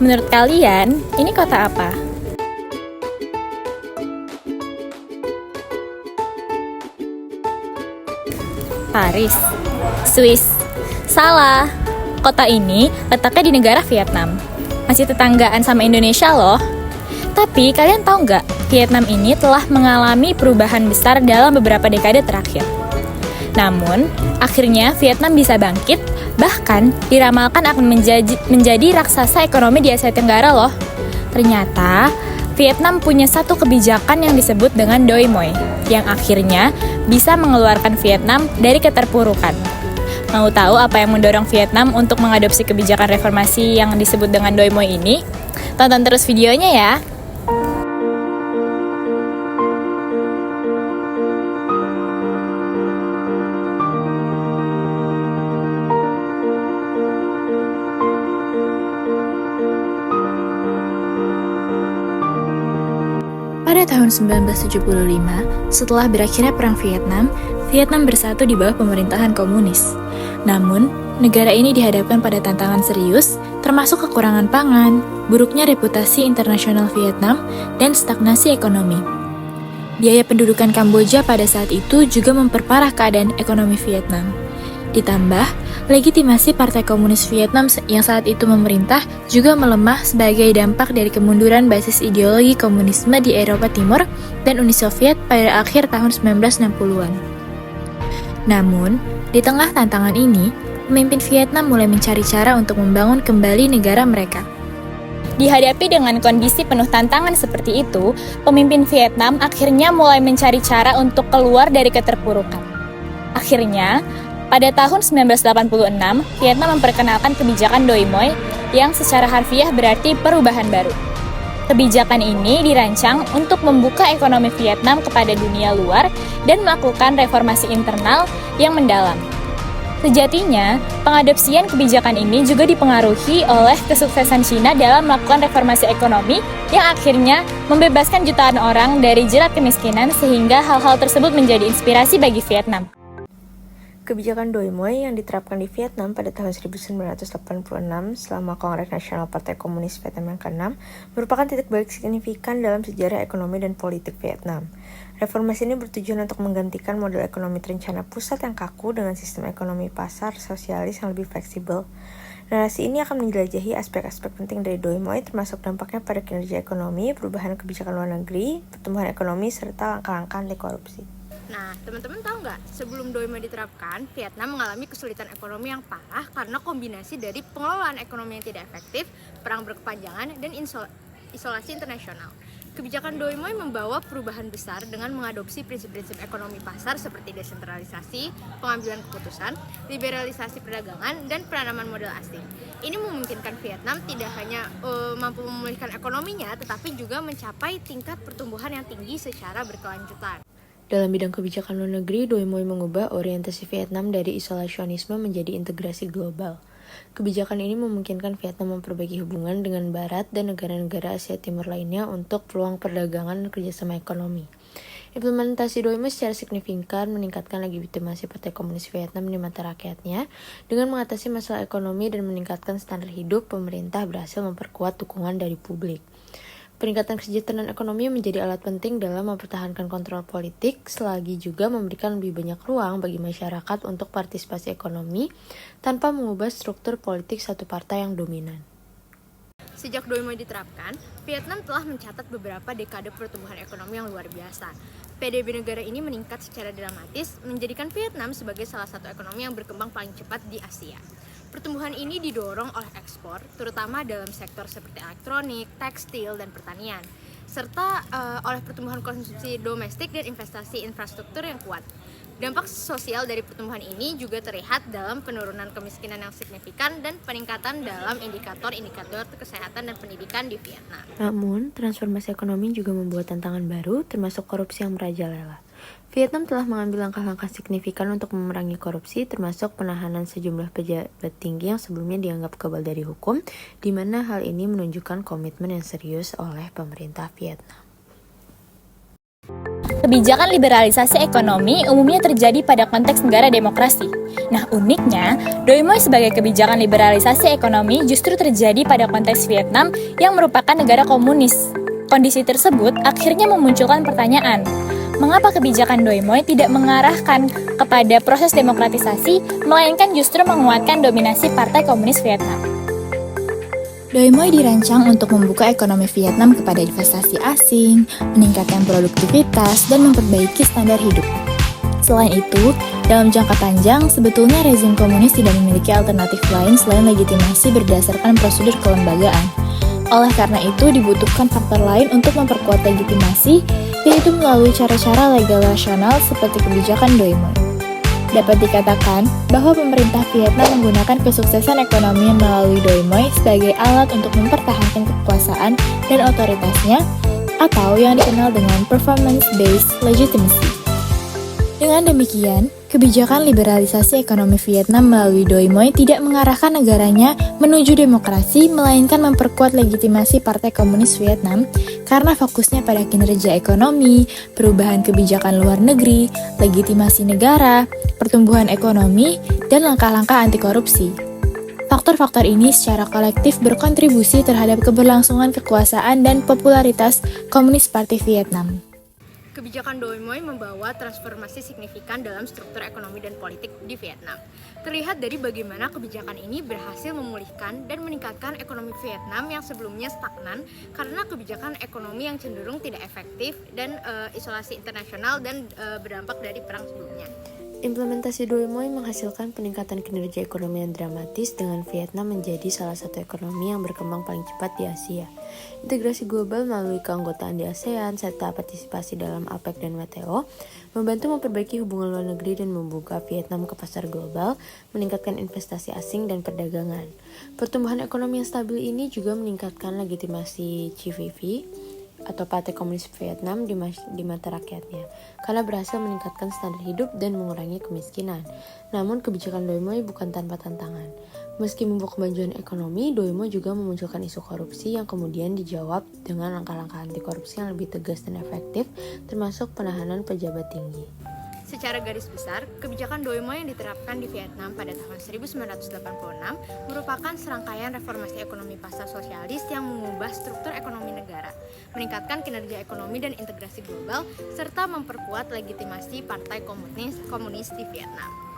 Menurut kalian, ini kota apa? Paris, Swiss. Salah. Kota ini letaknya di negara Vietnam. Masih tetanggaan sama Indonesia loh. Tapi kalian tahu nggak, Vietnam ini telah mengalami perubahan besar dalam beberapa dekade terakhir. Namun, akhirnya Vietnam bisa bangkit, bahkan diramalkan akan menjadi raksasa ekonomi di Asia Tenggara loh. Ternyata, Vietnam punya satu kebijakan yang disebut dengan Doi Moi, yang akhirnya bisa mengeluarkan Vietnam dari keterpurukan. Mau tahu apa yang mendorong Vietnam untuk mengadopsi kebijakan reformasi yang disebut dengan Doi Moi ini? Tonton terus videonya ya! Pada tahun 1975, setelah berakhirnya Perang Vietnam, Vietnam bersatu di bawah pemerintahan komunis. Namun, negara ini dihadapkan pada tantangan serius, termasuk kekurangan pangan, buruknya reputasi internasional Vietnam, dan stagnasi ekonomi. Biaya pendudukan Kamboja pada saat itu juga memperparah keadaan ekonomi Vietnam. Ditambah, legitimasi Partai Komunis Vietnam yang saat itu memerintah juga melemah sebagai dampak dari kemunduran basis ideologi komunisme di Eropa Timur dan Uni Soviet pada akhir tahun 1960-an. Namun, di tengah tantangan ini, pemimpin Vietnam mulai mencari cara untuk membangun kembali negara mereka. Dihadapi dengan kondisi penuh tantangan seperti itu, pemimpin Vietnam akhirnya mulai mencari cara untuk keluar dari keterpurukan. Akhirnya, pada tahun 1986, Vietnam memperkenalkan kebijakan Doi Moi yang secara harfiah berarti perubahan baru. Kebijakan ini dirancang untuk membuka ekonomi Vietnam kepada dunia luar dan melakukan reformasi internal yang mendalam. Sejatinya, pengadopsian kebijakan ini juga dipengaruhi oleh kesuksesan Cina dalam melakukan reformasi ekonomi yang akhirnya membebaskan jutaan orang dari jerat kemiskinan sehingga hal-hal tersebut menjadi inspirasi bagi Vietnam. Kebijakan Doi Moi yang diterapkan di Vietnam pada tahun 1986 selama Kongres Nasional Partai Komunis Vietnam yang ke-6 merupakan titik balik signifikan dalam sejarah ekonomi dan politik Vietnam. Reformasi ini bertujuan untuk menggantikan model ekonomi terencana pusat yang kaku dengan sistem ekonomi pasar sosialis yang lebih fleksibel. Narasi ini akan menjelajahi aspek-aspek penting dari Doi Moi termasuk dampaknya pada kinerja ekonomi, perubahan kebijakan luar negeri, pertumbuhan ekonomi, serta langkah-langkah anti korupsi. Nah, teman-teman tahu nggak, sebelum Doi Moi diterapkan, Vietnam mengalami kesulitan ekonomi yang parah karena kombinasi dari pengelolaan ekonomi yang tidak efektif, perang berkepanjangan, dan isolasi internasional. Kebijakan Doi Moi membawa perubahan besar dengan mengadopsi prinsip-prinsip ekonomi pasar seperti desentralisasi, pengambilan keputusan, liberalisasi perdagangan, dan penanaman modal asing. Ini memungkinkan Vietnam tidak hanya mampu memulihkan ekonominya, tetapi juga mencapai tingkat pertumbuhan yang tinggi secara berkelanjutan. Dalam bidang kebijakan luar negeri, Doi Moi mengubah orientasi Vietnam dari isolasionisme menjadi integrasi global. Kebijakan ini memungkinkan Vietnam memperbaiki hubungan dengan Barat dan negara-negara Asia Timur lainnya untuk peluang perdagangan dan kerjasama ekonomi. Implementasi Doi Moi secara signifikan meningkatkan legitimasi Partai Komunis Vietnam di mata rakyatnya. Dengan mengatasi masalah ekonomi dan meningkatkan standar hidup, pemerintah berhasil memperkuat dukungan dari publik. Peningkatan kesejahteraan ekonomi menjadi alat penting dalam mempertahankan kontrol politik, selagi juga memberikan lebih banyak ruang bagi masyarakat untuk partisipasi ekonomi tanpa mengubah struktur politik satu partai yang dominan. Sejak Doi Moi diterapkan, Vietnam telah mencatat beberapa dekade pertumbuhan ekonomi yang luar biasa. PDB negara ini meningkat secara dramatis, menjadikan Vietnam sebagai salah satu ekonomi yang berkembang paling cepat di Asia. Pertumbuhan ini didorong oleh ekspor, terutama dalam sektor seperti elektronik, tekstil, dan pertanian, serta oleh pertumbuhan konsumsi domestik dan investasi infrastruktur yang kuat. Dampak sosial dari pertumbuhan ini juga terlihat dalam penurunan kemiskinan yang signifikan dan peningkatan dalam indikator-indikator kesehatan dan pendidikan di Vietnam. Namun, transformasi ekonomi juga membuat tantangan baru, termasuk korupsi yang merajalela. Vietnam telah mengambil langkah-langkah signifikan untuk memerangi korupsi, termasuk penahanan sejumlah pejabat tinggi yang sebelumnya dianggap kebal dari hukum, di mana hal ini menunjukkan komitmen yang serius oleh pemerintah Vietnam. kebijakan liberalisasi ekonomi umumnya terjadi pada konteks negara demokrasi. Nah, uniknya, Doi Moi sebagai kebijakan liberalisasi ekonomi justru terjadi pada konteks Vietnam yang merupakan negara komunis. Kondisi tersebut akhirnya memunculkan pertanyaan, mengapa kebijakan Doi Moi tidak mengarahkan kepada proses demokratisasi, melainkan justru menguatkan dominasi Partai Komunis Vietnam? Doi Moi dirancang untuk membuka ekonomi Vietnam kepada investasi asing, meningkatkan produktivitas, dan memperbaiki standar hidup. Selain itu, dalam jangka panjang, sebetulnya rezim komunis tidak memiliki alternatif lain selain legitimasi berdasarkan prosedur kelembagaan. Oleh karena itu, dibutuhkan faktor lain untuk memperkuat legitimasi, yaitu melalui cara-cara legal rasional seperti kebijakan Doi Moi. Dapat dikatakan bahwa pemerintah Vietnam menggunakan kesuksesan ekonomi melalui Doi Moi sebagai alat untuk mempertahankan kekuasaan dan otoritasnya, atau yang dikenal dengan performance-based legitimacy. Dengan demikian, kebijakan liberalisasi ekonomi Vietnam melalui Doi Moi tidak mengarahkan negaranya menuju demokrasi, melainkan memperkuat legitimasi Partai Komunis Vietnam karena fokusnya pada kinerja ekonomi, perubahan kebijakan luar negeri, legitimasi negara, pertumbuhan ekonomi, dan langkah-langkah anti korupsi. Faktor-faktor ini secara kolektif berkontribusi terhadap keberlangsungan kekuasaan dan popularitas Komunis Parti Vietnam. Kebijakan Doi Moi membawa transformasi signifikan dalam struktur ekonomi dan politik di Vietnam. Terlihat dari bagaimana kebijakan ini berhasil memulihkan dan meningkatkan ekonomi Vietnam yang sebelumnya stagnan karena kebijakan ekonomi yang cenderung tidak efektif dan isolasi internasional dan berdampak dari perang sebelumnya. Implementasi Doi Moi menghasilkan peningkatan kinerja ekonomi yang dramatis dengan Vietnam menjadi salah satu ekonomi yang berkembang paling cepat di Asia. Integrasi global melalui keanggotaan di ASEAN serta partisipasi dalam APEC dan WTO membantu memperbaiki hubungan luar negeri dan membuka Vietnam ke pasar global, meningkatkan investasi asing dan perdagangan. Pertumbuhan ekonomi yang stabil ini juga meningkatkan legitimasi CVV atau Partai Komunis Vietnam di mata rakyatnya, karena berhasil meningkatkan standar hidup dan mengurangi kemiskinan. Namun kebijakan Doi Moi bukan tanpa tantangan. Meski membawa kemajuan ekonomi, Doi Moi juga memunculkan isu korupsi yang kemudian dijawab dengan langkah-langkah anti korupsi yang lebih tegas dan efektif, termasuk penahanan pejabat tinggi. Secara garis besar, kebijakan Doi Moi yang diterapkan di Vietnam pada tahun 1986 merupakan serangkaian reformasi ekonomi pasca sosialis yang mengubah struktur ekonomi negara, meningkatkan kinerja ekonomi dan integrasi global, serta memperkuat legitimasi Partai Komunis di Vietnam.